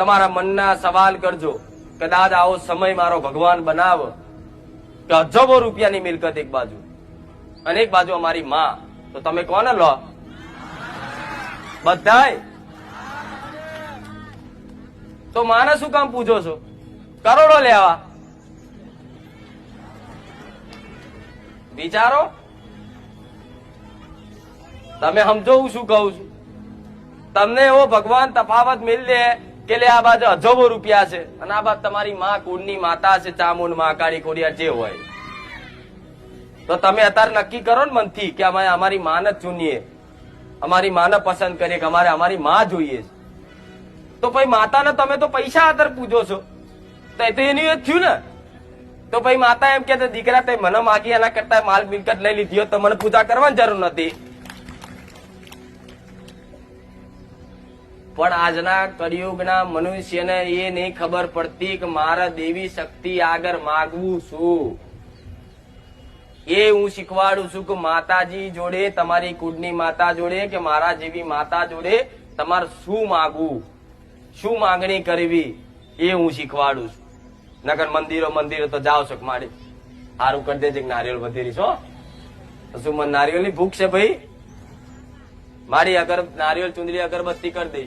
તમારા મનના સવાલ કરજો. કદાચ આવો સમય મારો ભગવાન બનાવ કે અજબો રૂપિયાની મિલકત એક બાજુ અને એક બાજુ અમારી માં, તો તમે કોને લો? બધાય. તો માને શું કામ પૂછો છો? કરોડો લેવા વિચારો. તમે સમજો હું શું કહું છું? તમને એવો ભગવાન તફાવત મિલ દે કે લે આ બાજુ અજબો રૂપિયા છે અને આ બાજુ તમારી માં કુળની માતા છે, ચામુંડ માં, કાળી ખોડિયાર જે હોય, તો તમે અત્યારે નક્કી કરો ને મનથી કે અમે અમારી માને જ ચૂનીએ, અમારી માને પસંદ કરીએ કે અમારે અમારી માં જોઈએ છે. તો ભાઈ માતાને તમે તો પૈસા આદર પૂજો છો, તો એ તો એની જ થયું ને. તો ભાઈ માતા એમ કે દીકરા તે મને માગી એના કરતા માલ મિલકત લઈ લીધી હોત તો મને પૂજા કરવાની જરૂર નથી. પણ આજના કળિયુગના મનુષ્યને એ નહીં ખબર પડતી કે મારા દેવી શક્તિ આગળ માગવું શું. એ હું શીખવાડું છું કે માતાજી જોડે, તમારી કુળની માતા જોડે કે મારા જેવી માતા જોડે તમારે શું માગવું, શું માંગણી કરવી, એ હું શીખવાડું છું. નગર મંદિરો તો જાઓ છો મારી સારું કરી દેજે નારિયેળ વધેરી છો. શું મને નારિયેળ ની ભૂખ છે ભાઈ? મારી નારિયેળ ચુંદડી અગરબત્તી કરી દઈ.